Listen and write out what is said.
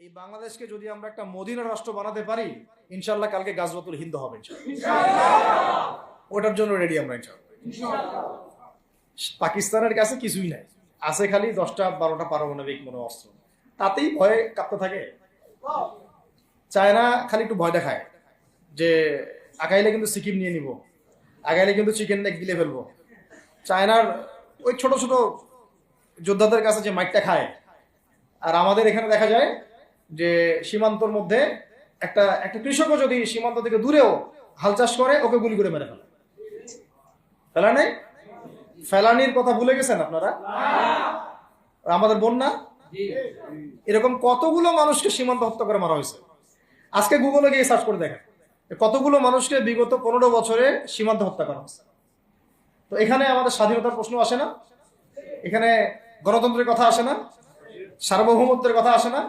এই বাংলাদেশকে যদি আমরা একটা মদিনা রাষ্ট্র বানাতে পারি, ইনশাল্লাহ কালকে গাজওয়াতুল হিন্দ হবে ওটার জন্য রেডি আমরা ইনশাল্লাহ। পাকিস্তানের কাছে কিছুই নাই, আছে খালি 10টা 12টা পারমাণবিক মনে অস্ত্র, তাতেই ভয়ে কাঁপতে থাকে। চায়না খালি একটু ভয় দেখায় যে আগাইলে কিন্তু সিকিম নিয়ে নিব, আগাইলে কিন্তু চিকেন নেক গিলে ফেলবো। চায়নার ওই ছোট ছোট যোদ্ধাদের কাছে যে মাইকটা খায়, আর আমাদের এখানে দেখা যায় যে সীমান্তর মধ্যে একটা একটা কৃষকও যদি সীমান্ত থেকে দূরেও হাল চাষ করে, ওকে গুলি করে মেরে ফেলে। ফেলানি ফেলানির কথা ভুলে গেছেন আপনারা? আমাদের বন্যা এরকম কতগুলো মানুষকে সীমান্ত হত্যা করে মারা হয়েছে। আজকে গুগলে গিয়ে সার্চ করে দেখেন কতগুলো মানুষকে বিগত 15 বছরে সীমান্ত হত্যা করা হয়েছে। তো এখানে আমাদের স্বাধীনতার প্রশ্ন আসে না, এখানে গণতন্ত্রের কথা আসে না, সার্বভৌমত্বের কথা আসে না।